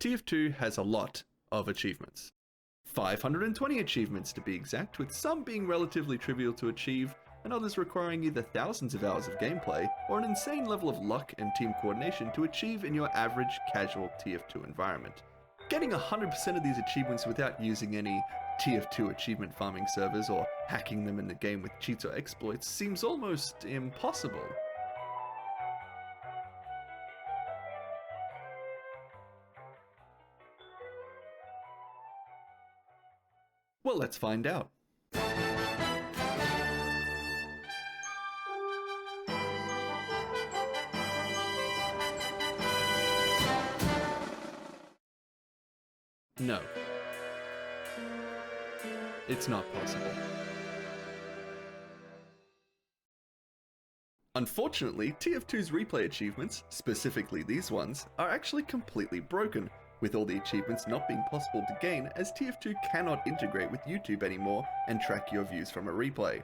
TF2 has a lot of achievements. 520 achievements to be exact, with some being relatively trivial to achieve, and others requiring either thousands of hours of gameplay or an insane level of luck and team coordination to achieve in your average casual TF2 environment. Getting 100% of these achievements without using any TF2 achievement farming servers or hacking them in the game with cheats or exploits seems almost impossible. Well, let's find out. No. It's not possible. Unfortunately, TF2's replay achievements, specifically these ones, are actually completely broken, with all the achievements not being possible to gain as TF2 cannot integrate with YouTube anymore and track your views from a replay.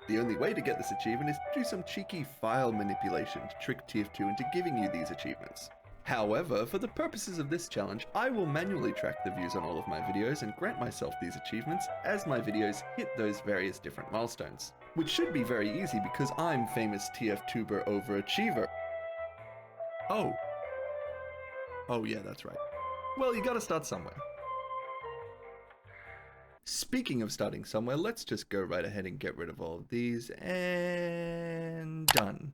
The only way to get this achievement is to do some cheeky file manipulation to trick TF2 into giving you these achievements. However, for the purposes of this challenge, I will manually track the views on all of my videos and grant myself these achievements as my videos hit those various different milestones. Which should be very easy because I'm famous TF2ber overachiever. Oh yeah, that's right. Well, you gotta start somewhere. Speaking of starting somewhere, let's just go right ahead and get rid of all of these, and done.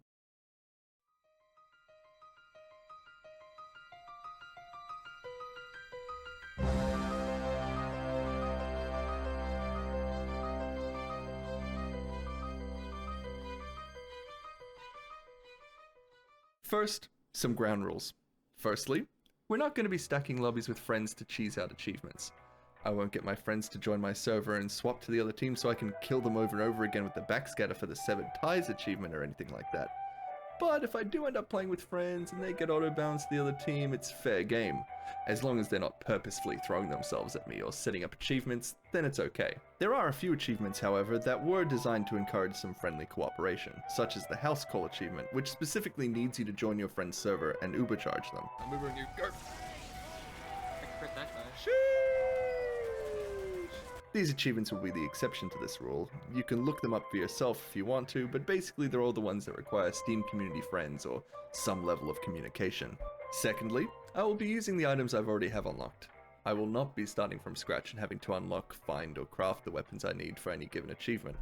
First, some ground rules. Firstly, we're not going to be stacking lobbies with friends to cheese out achievements. I won't get my friends to join my server and swap to the other team so I can kill them over and over again with the backscatter for the Severed Ties achievement or anything like that. But if I do end up playing with friends and they get auto-bounced to the other team, it's fair game. As long as they're not purposefully throwing themselves at me or setting up achievements, then it's okay. There are a few achievements, however, that were designed to encourage some friendly cooperation, such as the House Call achievement, which specifically needs you to join your friend's server and Ubercharge them. I'm Ubering you, go! I can crit that guy. These achievements will be the exception to this rule. You can look them up for yourself if you want to, but basically they're all the ones that require Steam community friends or some level of communication. Secondly, I will be using the items I've already have unlocked. I will not be starting from scratch and having to unlock, find, or craft the weapons I need for any given achievement.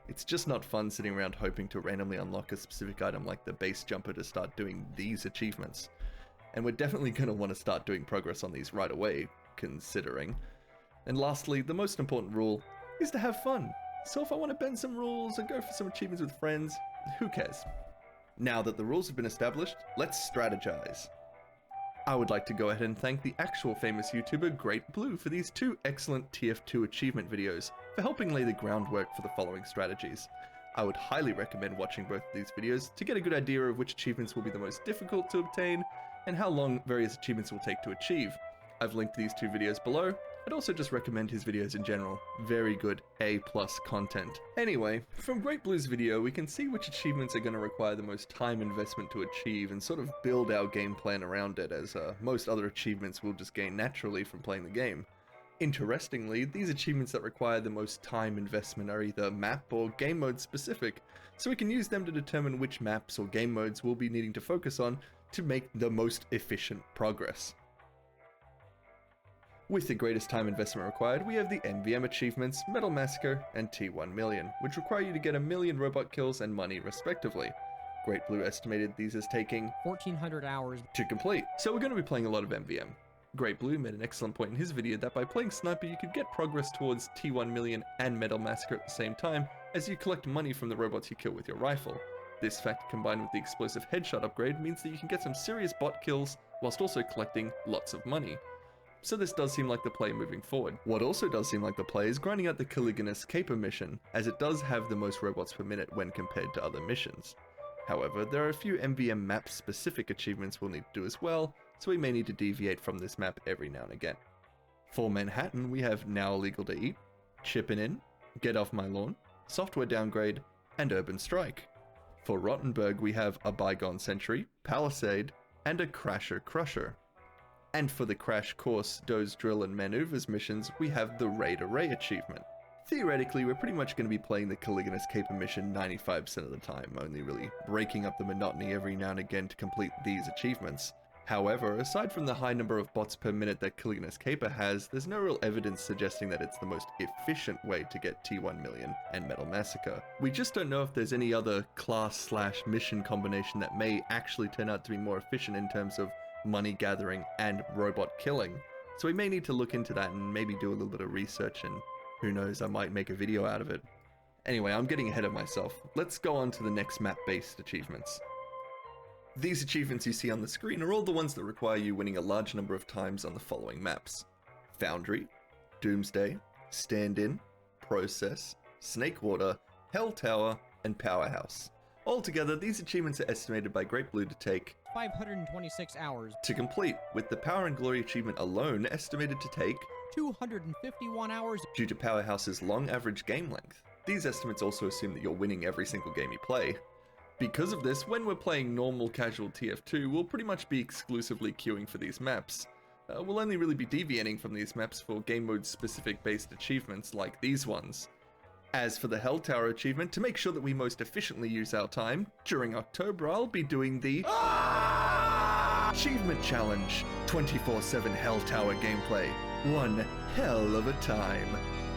It's just not fun sitting around hoping to randomly unlock a specific item like the base jumper to start doing these achievements. And we're definitely going to want to start doing progress on these right away, considering. And lastly, the most important rule is to have fun. So if I want to bend some rules or go for some achievements with friends, who cares? Now that the rules have been established, let's strategize. I would like to go ahead and thank the actual famous YouTuber Great Blue for these two excellent TF2 achievement videos for helping lay the groundwork for the following strategies. I would highly recommend watching both of these videos to get a good idea of which achievements will be the most difficult to obtain and how long various achievements will take to achieve. I've linked these two videos below. I'd also just recommend his videos in general. Very good A+ content. Anyway, from Great Blue's video, we can see which achievements are going to require the most time investment to achieve and sort of build our game plan around it, as most other achievements will just gain naturally from playing the game. Interestingly, these achievements that require the most time investment are either map or game mode specific, so we can use them to determine which maps or game modes we'll be needing to focus on to make the most efficient progress. With the greatest time investment required, we have the NVM achievements, Metal Massacre, and T1 Million, which require you to get 1 million robot kills and money respectively. Great Blue estimated these as taking 1,400 hours to complete, so we're going to be playing a lot of NVM. Great Blue made an excellent point in his video that by playing Sniper you could get progress towards T1 Million and Metal Massacre at the same time as you collect money from the robots you kill with your rifle. This fact combined with the explosive headshot upgrade means that you can get some serious bot kills whilst also collecting lots of money. So this does seem like the play moving forward. What also does seem like the play is grinding out the Caligonous Caper mission, as it does have the most robots per minute when compared to other missions. However, there are a few MVM map specific achievements we'll need to do as well, so we may need to deviate from this map every now and again. For Manhattan, we have Now Illegal to Eat, Chippin' In, Get Off My Lawn, Software Downgrade, and Urban Strike. For Rottenburg, we have A Bygone Century, Palisade, and a Crasher Crusher. And for the Crash Course, Doze Drill and Maneuvers missions, we have the Raid Array achievement. Theoretically, we're pretty much going to be playing the Caligula's Caper mission 95% of the time, only really breaking up the monotony every now and again to complete these achievements. However, aside from the high number of bots per minute that Caligula's Caper has, there's no real evidence suggesting that it's the most efficient way to get T1 Million and Metal Massacre. We just don't know if there's any other class/mission combination that may actually turn out to be more efficient in terms of money gathering and robot killing. So we may need to look into that and maybe do a little bit of research, and who knows, I might make a video out of it. Anyway, I'm getting ahead of myself. Let's go on to the next map-based achievements. These achievements you see on the screen are all the ones that require you winning a large number of times on the following maps: Foundry, Doomsday, Stand-In, Process, Snakewater, Hell Tower, and Powerhouse. Altogether, these achievements are estimated by Great Blue to take 526 hours to complete, with the Power and Glory achievement alone estimated to take 251 hours due to Powerhouse's long average game length. These estimates also assume that you're winning every single game you play. Because of this, when we're playing normal casual TF2, we'll pretty much be exclusively queuing for these maps. We'll only really be deviating from these maps for game mode specific based achievements like these ones. As for the Hell Tower achievement, to make sure that we most efficiently use our time, during October I'll be doing the Achievement Challenge, 24/7 Hell Tower gameplay, one hell of a time.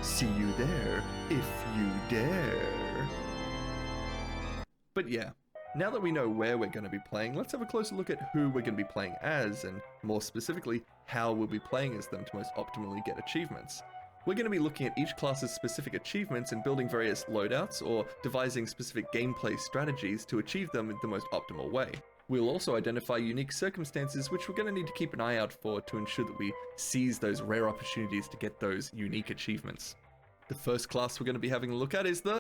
See you there, if you dare. But yeah, now that we know where we're going to be playing, let's have a closer look at who we're going to be playing as, and more specifically, how we'll be playing as them to most optimally get achievements. We're going to be looking at each class's specific achievements and building various loadouts or devising specific gameplay strategies to achieve them in the most optimal way. We'll also identify unique circumstances which we're going to need to keep an eye out for to ensure that we seize those rare opportunities to get those unique achievements. The first class we're going to be having a look at is the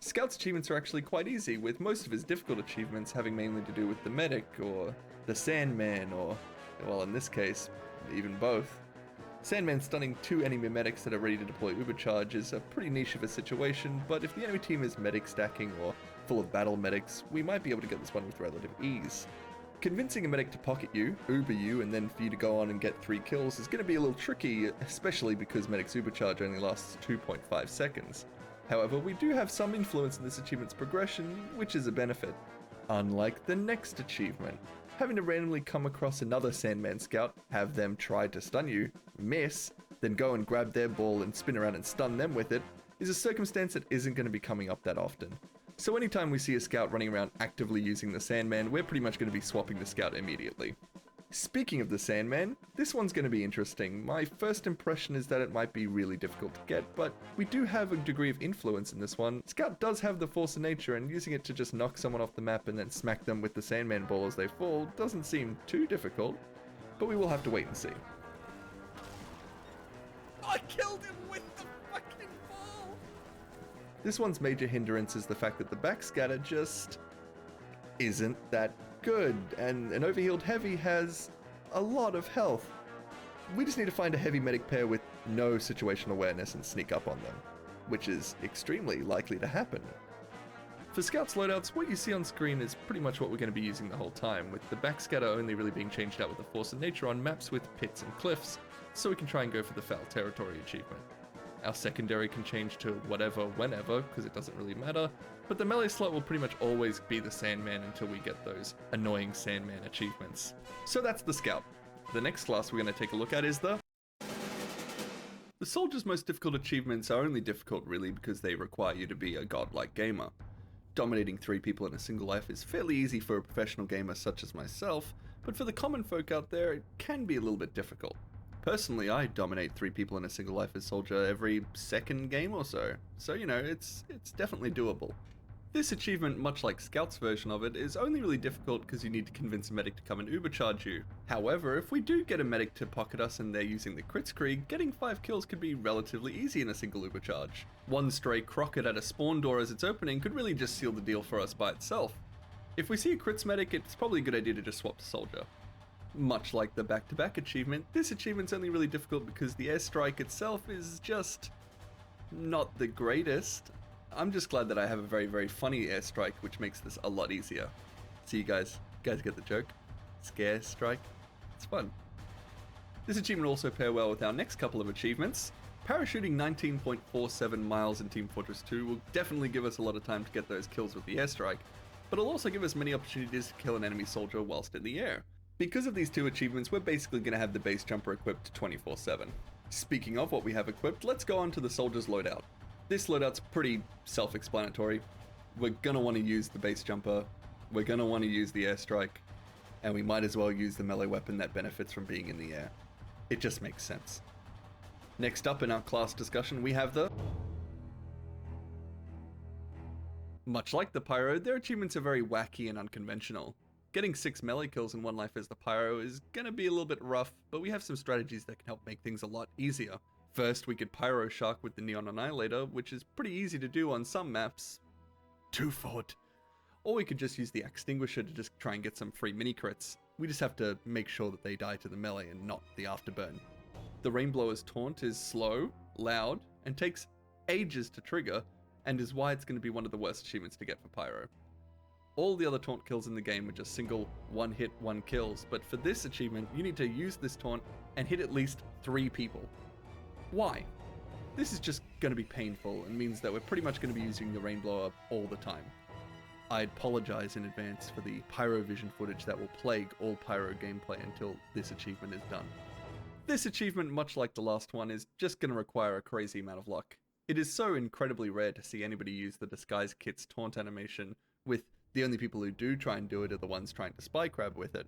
Scout's achievements are actually quite easy, with most of his difficult achievements having mainly to do with the medic, or the Sandman, or, well in this case, even both. Sandman stunning 2 enemy medics that are ready to deploy Ubercharge is a pretty niche of a situation, but if the enemy team is medic stacking or full of battle medics, we might be able to get this one with relative ease. Convincing a medic to pocket you, Uber you, and then for you to go on and get 3 kills is going to be a little tricky, especially because medic's Ubercharge only lasts 2.5 seconds. However, we do have some influence in this achievement's progression, which is a benefit. Unlike the next achievement, having to randomly come across another Sandman scout, have them try to stun you, miss, then go and grab their ball and spin around and stun them with it, is a circumstance that isn't going to be coming up that often. So anytime we see a scout running around actively using the Sandman, we're pretty much going to be swapping the scout immediately. Speaking of the Sandman, this one's going to be interesting. My first impression is that it might be really difficult to get, but we do have a degree of influence in this one. Scout does have the force of nature, and using it to just knock someone off the map and then smack them with the Sandman ball as they fall doesn't seem too difficult, but we will have to wait and see. I killed him with the fucking ball! This one's major hindrance is the fact that the backscatter just isn't that good, and an overhealed heavy has a lot of health. We just need to find a heavy medic pair with no situational awareness and sneak up on them, which is extremely likely to happen. For Scout's loadouts, what you see on screen is pretty much what we're going to be using the whole time, with the backscatter only really being changed out with the force of nature on maps with pits and cliffs, so we can try and go for the foul territory achievement. Our secondary can change to whatever, whenever, because it doesn't really matter, but the melee slot will pretty much always be the Sandman until we get those annoying Sandman achievements. So that's the Scout. The next class we're going to take a look at is the Soldier's most difficult achievements are only difficult really because they require you to be a godlike gamer. Dominating 3 people in a single life is fairly easy for a professional gamer such as myself, but for the common folk out there it can be a little bit difficult. Personally, I dominate 3 people in a single life as Soldier every second game or so you know, it's definitely doable. This achievement, much like Scout's version of it, is only really difficult because you need to convince a medic to come and Ubercharge you. However, if we do get a medic to pocket us and they're using the Kritzkrieg, getting 5 kills could be relatively easy in a single Ubercharge. One stray Crockett at a spawn door as it's opening could really just seal the deal for us by itself. If we see a Crits medic, it's probably a good idea to just swap to Soldier. Much like the back-to-back achievement, this achievement's only really difficult because the airstrike itself is just not the greatest. I'm just glad that I have a very, very funny airstrike, which makes this a lot easier. See you guys. You guys get the joke? Scare strike. It's fun. This achievement will also pair well with our next couple of achievements. Parachuting 19.47 miles in Team Fortress 2 will definitely give us a lot of time to get those kills with the airstrike, but it'll also give us many opportunities to kill an enemy soldier whilst in the air. Because of these two achievements, we're basically going to have the base jumper equipped 24/7. Speaking of what we have equipped, let's go on to the soldier's loadout. This loadout's pretty self-explanatory. We're going to want to use the base jumper, we're going to want to use the airstrike, and we might as well use the melee weapon that benefits from being in the air. It just makes sense. Next up in our class discussion, we have the... Much like the Pyro, their achievements are very wacky and unconventional. Getting 6 melee kills in one life as the Pyro is gonna be a little bit rough, but we have some strategies that can help make things a lot easier. First, we could Pyro Shark with the Neon Annihilator, which is pretty easy to do on some maps. 2-foot. Or we could just use the Extinguisher to just try and get some free mini crits. We just have to make sure that they die to the melee and not the afterburn. The Rainblower's taunt is slow, loud, and takes ages to trigger, and is why it's going to be one of the worst achievements to get for Pyro. All the other taunt kills in the game are just single, one hit, one kills, but for this achievement, you need to use this taunt and hit at least 3 people. Why? This is just going to be painful and means that we're pretty much going to be using the Rainblower all the time. I apologize in advance for the Pyro vision footage that will plague all Pyro gameplay until this achievement is done. This achievement, much like the last one, is just going to require a crazy amount of luck. It is so incredibly rare to see anybody use the Disguise Kit's taunt animation, with the only people who do try and do it are the ones trying to Spy Crab with it.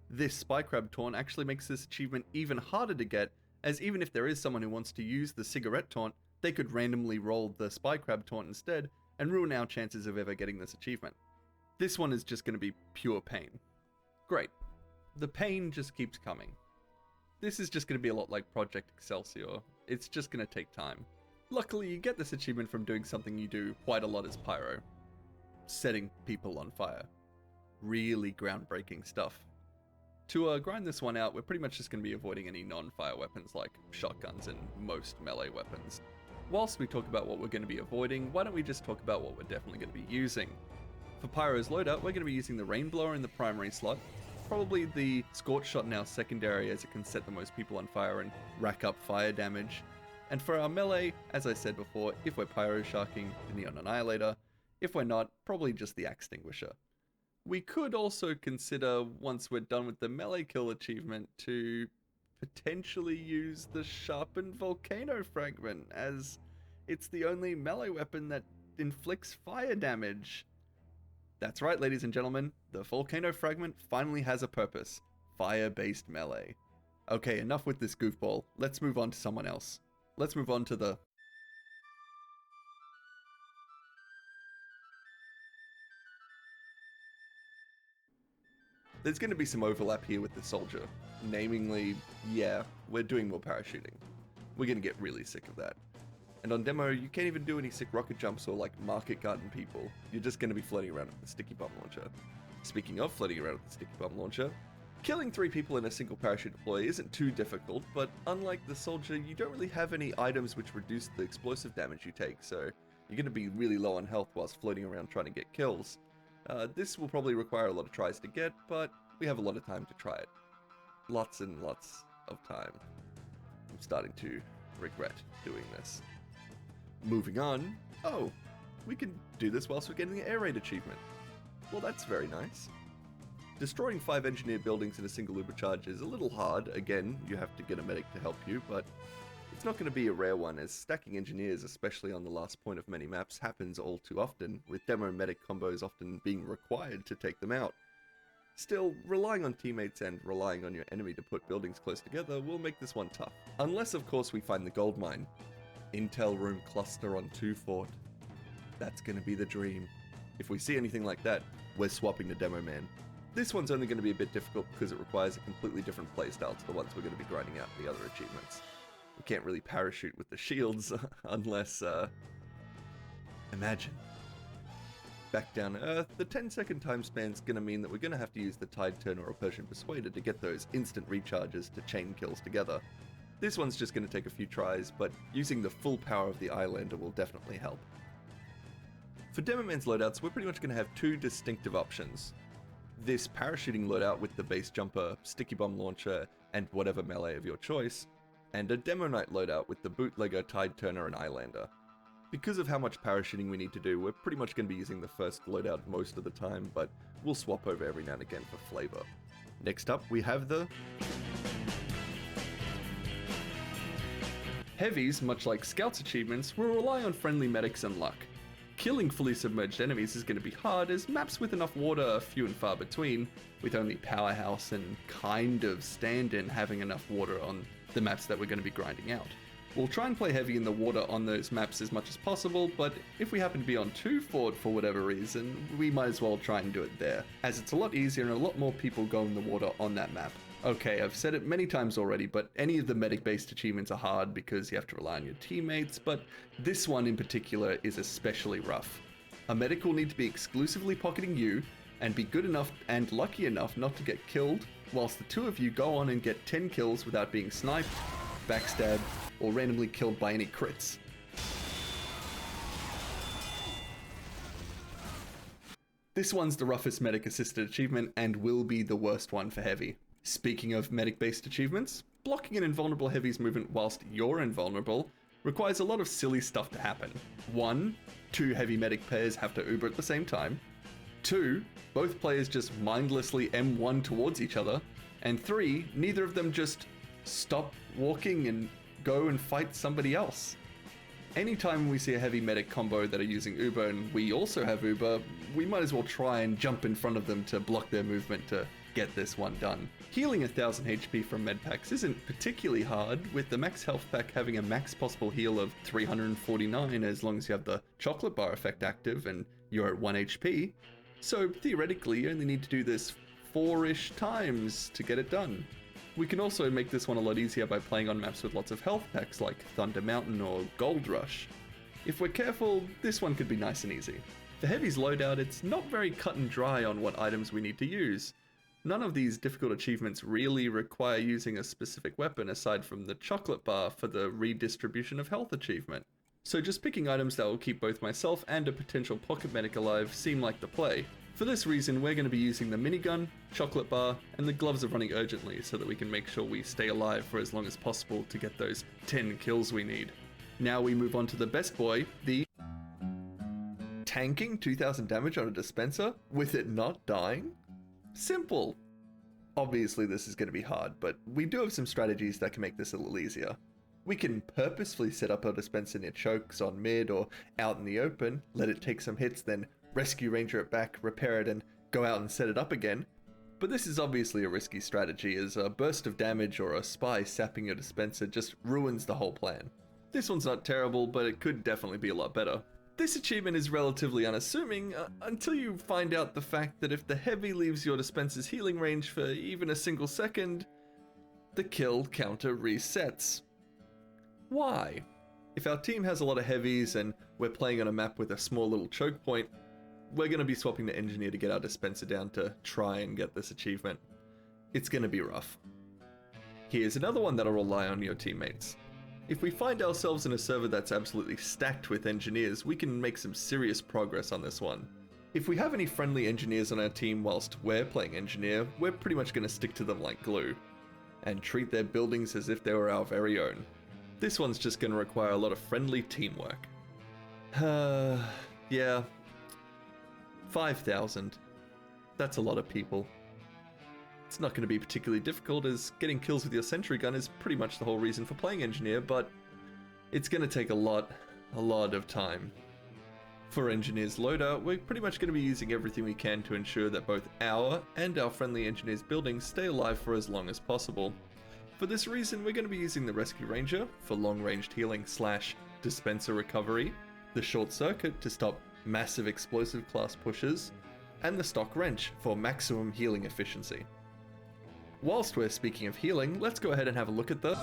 This Spy Crab taunt actually makes this achievement even harder to get, as even if there is someone who wants to use the cigarette taunt, they could randomly roll the Spy Crab taunt instead, and ruin our chances of ever getting this achievement. This one is just going to be pure pain. Great. The pain just keeps coming. This is just going to be a lot like Project Excelsior. It's just going to take time. Luckily, you get this achievement from doing something you do quite a lot as Pyro. Setting people on fire. Really groundbreaking stuff. To grind this one out, we're pretty much just going to be avoiding any non-fire weapons like shotguns and most melee weapons. Whilst we talk about what we're going to be avoiding, why don't we just talk about what we're definitely going to be using. For Pyro's loadout, we're going to be using the Rainblower in the primary slot, probably the Scorch Shot in our secondary, as it can set the most people on fire and rack up fire damage. And for our melee, as I said before, if we're Pyro Sharking, the Neon Annihilator. If we're not, probably just the Extinguisher. We could also consider, once we're done with the melee kill achievement, to potentially use the Sharpened Volcano Fragment, as it's the only melee weapon that inflicts fire damage. That's right, ladies and gentlemen, the Volcano Fragment finally has a purpose. Fire-based melee. Okay, enough with this goofball. Let's move on to someone else. Let's move on to the... There's going to be some overlap here with the soldier. Namely, yeah, we're doing more parachuting. We're going to get really sick of that. And on demo, you can't even do any sick rocket jumps or like market garden people. You're just going to be floating around with the sticky bomb launcher. Speaking of floating around with the sticky bomb launcher, killing 3 people in a single parachute deploy isn't too difficult, but unlike the soldier, you don't really have any items which reduce the explosive damage you take, so you're going to be really low on health whilst floating around trying to get kills. This will probably require a lot of tries to get, but we have a lot of time to try it. Lots and lots of time. I'm starting to regret doing this. Moving on. Oh, we can do this whilst we're getting the air raid achievement. Well, that's very nice. Destroying 5 engineered buildings in a single uber charge is a little hard. Again, you have to get a medic to help you, but it's not going to be a rare one, as stacking engineers, especially on the last point of many maps, happens all too often, with demo medic combos often being required to take them out. Still, relying on teammates and relying on your enemy to put buildings close together will make this one tough. Unless, of course, we find the gold mine. Intel room cluster on 2 fort. That's going to be the dream. If we see anything like that, we're swapping to demo man. This one's only going to be a bit difficult because it requires a completely different playstyle to the ones we're going to be grinding out in the other achievements. We can't really parachute with the shields unless, imagine. Back down to Earth, the 10-second time span's going to mean that we're going to have to use the Tide Turner or Persian Persuader to get those instant recharges to chain kills together. This one's just going to take a few tries, but using the full power of the Islander will definitely help. For Demo Man's loadouts, we're pretty much going to have 2 distinctive options. this parachuting loadout with the base jumper, sticky bomb launcher, and whatever melee of your choice, and a Demo Knight loadout with the bootlegger, tide turner, and eyelander. Because of how much parachuting we need to do, we're pretty much going to be using the first loadout most of the time, but we'll swap over every now and again for flavor. Next up, we have the Heavies. Much like Scouts achievements, will rely on friendly medics and luck. Killing fully submerged enemies is going to be hard, as maps with enough water are few and far between, with only Powerhouse and kind of Stand-In having enough water on the maps that we're going to be grinding out. We'll try and play heavy in the water on those maps as much as possible, but if we happen to be on 2 Fort for whatever reason, we might as well try and do it there, as it's a lot easier and a lot more people go in the water on that map. Okay, I've said it many times already, but any of the medic-based achievements are hard because you have to rely on your teammates, but this one in particular is especially rough. A medic will need to be exclusively pocketing you, and be good enough and lucky enough not to get killed, whilst the two of you go on and get 10 kills without being sniped, backstabbed, or randomly killed by any crits. This one's the roughest medic-assisted achievement and will be the worst one for heavy. Speaking of medic-based achievements, blocking an invulnerable heavy's movement whilst you're invulnerable requires a lot of silly stuff to happen. 1, 2 heavy medic pairs have to Uber at the same time. 2, both players just mindlessly M1 towards each other. And 3, neither of them just stop walking and go and fight somebody else. Anytime we see a heavy medic combo that are using Uber and we also have Uber, we might as well try and jump in front of them to block their movement to get this one done. Healing 1000 HP from med packs isn't particularly hard, with the max health pack having a max possible heal of 349 as long as you have the chocolate bar effect active and you're at 1 HP. So theoretically you only need to do this 4-ish times to get it done. We can also make this one a lot easier by playing on maps with lots of health packs like Thunder Mountain or Gold Rush. If we're careful, this one could be nice and easy. For Heavy's loadout, it's not very cut and dry on what items we need to use. None of these difficult achievements really require using a specific weapon aside from the chocolate bar for the redistribution of health achievement. So just picking items that will keep both myself and a potential pocket medic alive seem like the play. For this reason, we're going to be using the minigun, chocolate bar, and the gloves of running urgently so that we can make sure we stay alive for as long as possible to get those 10 kills we need. Now we move on to the best boy, the tanking 2000 damage on a dispenser with it not dying? Simple. Obviously this is going to be hard, but we do have some strategies that can make this a little easier. We can purposefully set up our dispenser near chokes on mid or out in the open, let it take some hits, then rescue ranger it back, repair it, and go out and set it up again. But this is obviously a risky strategy, as a burst of damage or a spy sapping your dispenser just ruins the whole plan. This one's not terrible, but it could definitely be a lot better. This achievement is relatively unassuming until you find out the fact that if the heavy leaves your dispenser's healing range for even a single second, the kill counter resets. Why? If our team has a lot of heavies and we're playing on a map with a small little choke point, we're going to be swapping to engineer to get our dispenser down to try and get this achievement. It's going to be rough. Here's another one that'll rely on your teammates. If we find ourselves in a server that's absolutely stacked with engineers, we can make some serious progress on this one. If we have any friendly engineers on our team whilst we're playing engineer, we're pretty much going to stick to them like glue, and treat their buildings as if they were our very own. This one's just going to require a lot of friendly teamwork. Yeah. 5,000. That's a lot of people. It's not going to be particularly difficult, as getting kills with your sentry gun is pretty much the whole reason for playing engineer, but it's going to take a lot of time. For engineer's loadout, we're pretty much going to be using everything we can to ensure that both our and our friendly engineers' buildings stay alive for as long as possible. For this reason, we're going to be using the rescue ranger for long-ranged healing / dispenser recovery, the short circuit to stop massive explosive class pushes, and the stock wrench for maximum healing efficiency. Whilst we're speaking of healing, let's go ahead and have a look at the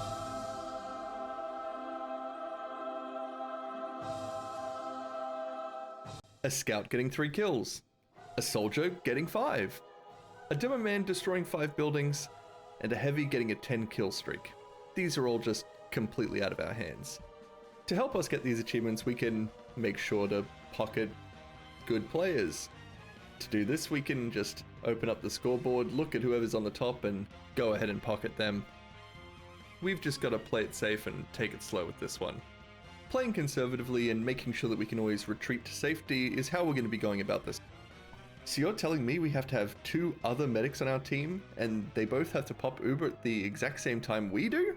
a scout getting 3 kills, a soldier getting 5, a demo man destroying 5 buildings, and a heavy getting a 10 kill streak. These are all just completely out of our hands. To help us get these achievements, we can make sure to pocket good players. To do this, we can just open up the scoreboard, look at whoever's on the top, and go ahead and pocket them. We've just got to play it safe and take it slow with this one. Playing conservatively and making sure that we can always retreat to safety is how we're going to be going about this. So you're telling me we have to have 2 other medics on our team, and they both have to pop Uber at the exact same time we do?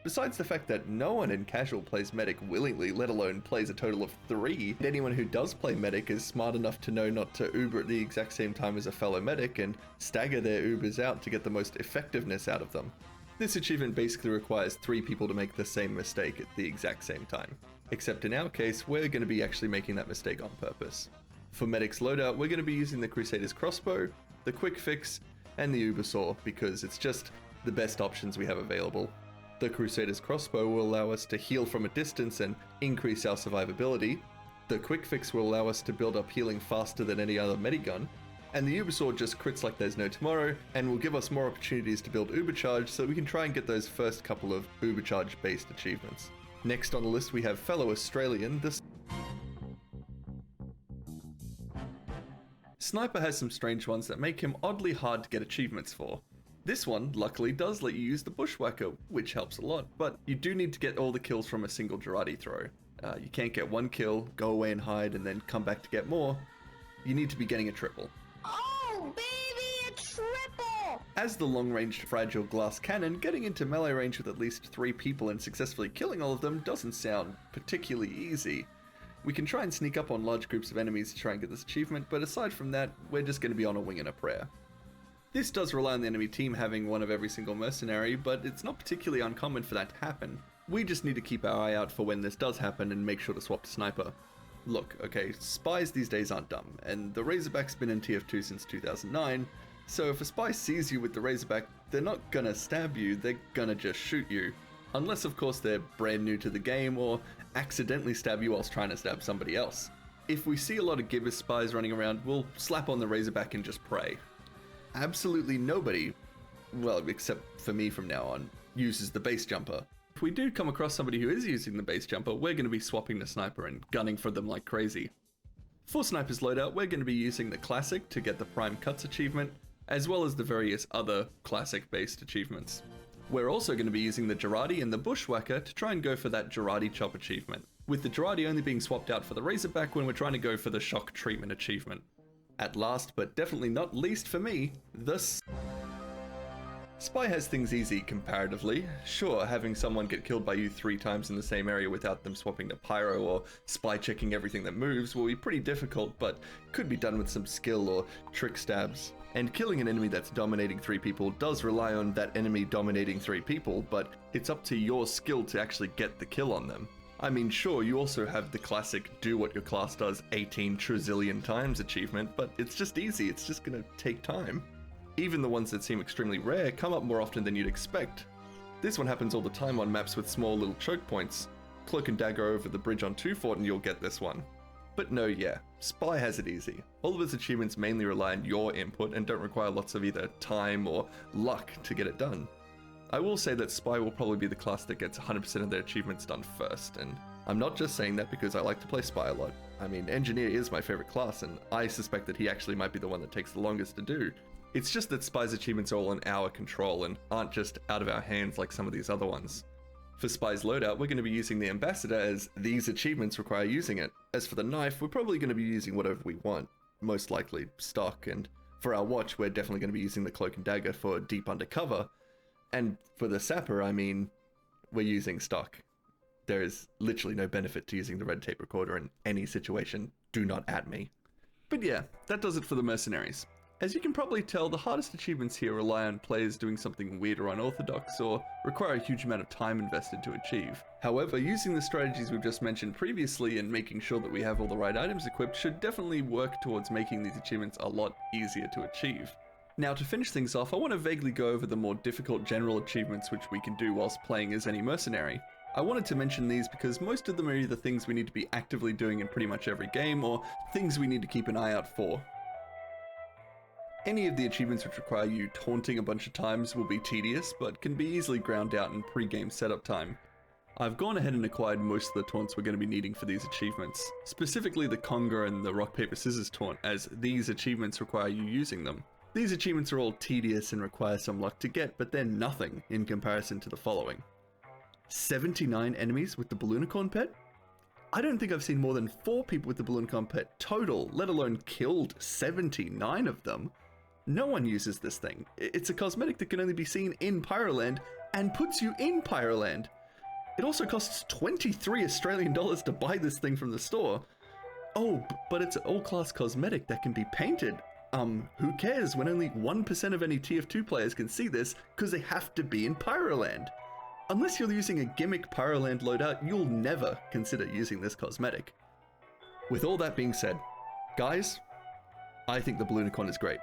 Besides the fact that no one in casual plays medic willingly, let alone plays a total of 3, anyone who does play medic is smart enough to know not to Uber at the exact same time as a fellow medic and stagger their Ubers out to get the most effectiveness out of them. This achievement basically requires 3 people to make the same mistake at the exact same time. Except in our case, we're going to be actually making that mistake on purpose. For Medic's loadout, we're going to be using the Crusader's Crossbow, the Quick Fix, and the Uber Saw because it's just the best options we have available. The Crusader's Crossbow will allow us to heal from a distance and increase our survivability. The Quick Fix will allow us to build up healing faster than any other medigun. And the Uber Sword just crits like there's no tomorrow and will give us more opportunities to build Uber Charge so we can try and get those first couple of Uber Charge based achievements. Next on the list we have fellow Australian, the Sniper has some strange ones that make him oddly hard to get achievements for. This one, luckily, does let you use the Bushwhacker, which helps a lot, but you do need to get all the kills from a single Girardi throw. You can't get 1 kill, go away and hide, and then come back to get more. You need to be getting a triple. Oh, baby, a triple! As the long-range fragile glass cannon, getting into melee range with at least 3 people and successfully killing all of them doesn't sound particularly easy. We can try and sneak up on large groups of enemies to try and get this achievement, but aside from that, we're just going to be on a wing and a prayer. This does rely on the enemy team having one of every single mercenary, but it's not particularly uncommon for that to happen. We just need to keep our eye out for when this does happen and make sure to swap to Sniper. Look, okay, spies these days aren't dumb, and the Razorback's been in TF2 since 2009, so if a spy sees you with the Razorback, they're not gonna stab you, they're gonna just shoot you. Unless of course they're brand new to the game or accidentally stab you whilst trying to stab somebody else. If we see a lot of Gibbous spies running around, we'll slap on the Razorback and just pray. Absolutely nobody, well except for me from now on, uses the base jumper. If we do come across somebody who is using the base jumper, we're going to be swapping to Sniper and gunning for them like crazy. For Sniper's loadout, we're going to be using the Classic to get the Prime Cuts achievement, as well as the various other Classic based achievements. We're also going to be using the Girardi and the Bushwhacker to try and go for that Girardi Chop achievement, with the Girardi only being swapped out for the Razorback when we're trying to go for the Shock Treatment achievement. At last, but definitely not least for me, the Spy has things easy comparatively. Sure, having someone get killed by you 3 times in the same area without them swapping to Pyro or spy checking everything that moves will be pretty difficult, but could be done with some skill or trick stabs. And killing an enemy that's dominating 3 people does rely on that enemy dominating 3 people, but it's up to your skill to actually get the kill on them. I mean, sure, you also have the classic do what your class does 18 trizillion times achievement, but it's just easy, it's just gonna take time. Even the ones that seem extremely rare come up more often than you'd expect. This one happens all the time on maps with small little choke points. Cloak and Dagger over the bridge on 2 Fort and you'll get this one. But no, yeah, Spy has it easy. All of its achievements mainly rely on your input and don't require lots of either time or luck to get it done. I will say that Spy will probably be the class that gets 100% of their achievements done first, and I'm not just saying that because I like to play Spy a lot. I mean, Engineer is my favorite class, and I suspect that he actually might be the one that takes the longest to do. It's just that Spy's achievements are all in our control and aren't just out of our hands like some of these other ones. For Spy's loadout, we're going to be using the Ambassador as these achievements require using it. As for the knife, we're probably going to be using whatever we want, most likely stock, and for our watch, we're definitely going to be using the Cloak and Dagger for deep undercover. And for the Sapper, I mean, we're using stock. There is literally no benefit to using the red tape recorder in any situation. Do not at me. But yeah, that does it for the mercenaries. As you can probably tell, the hardest achievements here rely on players doing something weird or unorthodox, or require a huge amount of time invested to achieve. However, using the strategies we've just mentioned previously and making sure that we have all the right items equipped should definitely work towards making these achievements a lot easier to achieve. Now, to finish things off, I want to vaguely go over the more difficult general achievements which we can do whilst playing as any mercenary. I wanted to mention these because most of them are either things we need to be actively doing in pretty much every game, or things we need to keep an eye out for. Any of the achievements which require you taunting a bunch of times will be tedious, but can be easily ground out in pre-game setup time. I've gone ahead and acquired most of the taunts we're going to be needing for these achievements, specifically the conga and the rock paper scissors taunt, as these achievements require you using them. These achievements are all tedious and require some luck to get, but they're nothing in comparison to the following. 79 enemies with the Balloonicorn pet? I don't think I've seen more than 4 people with the Balloonicorn pet total, let alone killed 79 of them. No one uses this thing. It's a cosmetic that can only be seen in Pyroland and puts you in Pyroland. It also costs 23 Australian dollars to buy this thing from the store. Oh, but it's an all-class cosmetic that can be painted. Who cares when only 1% of any TF2 players can see this because they have to be in Pyroland? Unless you're using a gimmick Pyroland loadout, you'll never consider using this cosmetic. With all that being said, guys, I think the Balloonicorn is great.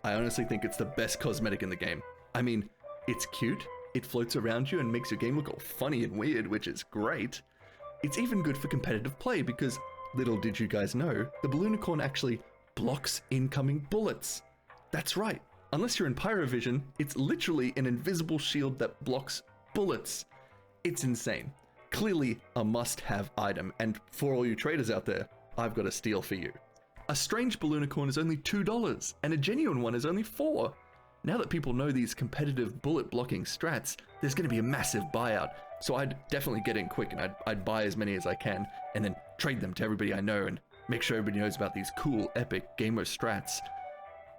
I honestly think it's the best cosmetic in the game. I mean, it's cute, it floats around you and makes your game look all funny and weird, which is great. It's even good for competitive play because, little did you guys know, the Balloonicorn actually blocks incoming bullets. That's right, unless you're in Pyrovision, it's literally an invisible shield that blocks bullets. It's insane. Clearly a must-have item, and for all you traders out there, I've got a steal for you. A strange Balloonicorn is only $2, and a genuine one is only $4. Now that people know these competitive bullet blocking strats, there's going to be a massive buyout, so I'd definitely get in quick and I'd buy as many as I can, and then trade them to everybody I know and make sure everybody knows about these cool, epic gamer strats.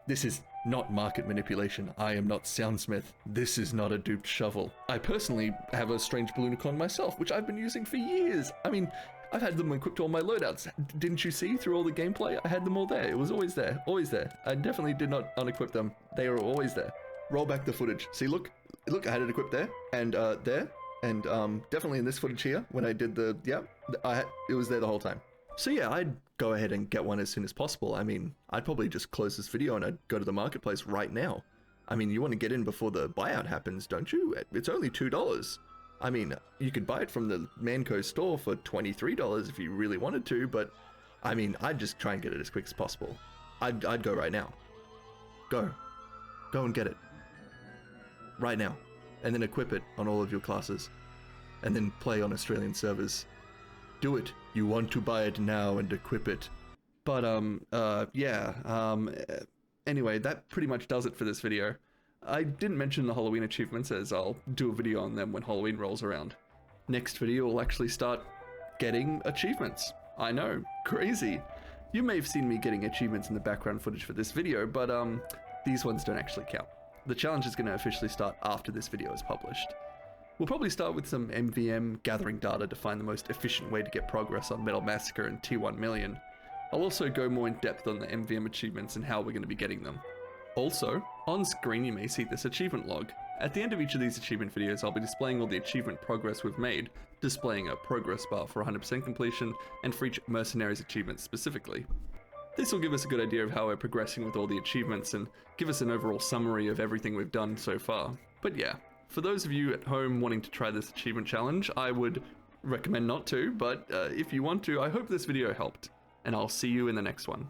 This is not market manipulation. I am not Soundsmith. This is not a duped shovel. I personally have a strange Balloonicorn myself, which I've been using for years. I mean, I've had them equipped to all my loadouts. Didn't you see through all the gameplay? I had them all there. It was always there, always there. I definitely did not unequip them. They were always there. Roll back the footage. See, look, I had it equipped there, and definitely in this footage here, when I did the, it was there the whole time. So yeah, I'd go ahead and get one as soon as possible. I mean, I'd probably just close this video and I'd go to the marketplace right now. I mean, you want to get in before the buyout happens, don't you? It's only $2. I mean, you could buy it from the Manco store for $23 if you really wanted to, but I mean, I'd just try and get it as quick as possible. I'd go right now. Go and get it. Right now. And then equip it on all of your classes. And then play on Australian servers. Do it. You want to buy it now and equip it. But, anyway, that pretty much does it for this video. I didn't mention the Halloween achievements, as I'll do a video on them when Halloween rolls around. Next video will actually start getting achievements. I know, crazy. You may have seen me getting achievements in the background footage for this video, but these ones don't actually count. The challenge is going to officially start after this video is published. We'll probably start with some MVM gathering data to find the most efficient way to get progress on Metal Massacre and T1 Million. I'll also go more in depth on the MVM achievements and how we're going to be getting them. Also, on screen you may see this achievement log. At the end of each of these achievement videos, I'll be displaying all the achievement progress we've made, displaying a progress bar for 100% completion, and for each Mercenaries achievement specifically. This will give us a good idea of how we're progressing with all the achievements and give us an overall summary of everything we've done so far. But yeah, for those of you at home wanting to try this achievement challenge, I would recommend not to, but if you want to, I hope this video helped, and I'll see you in the next one.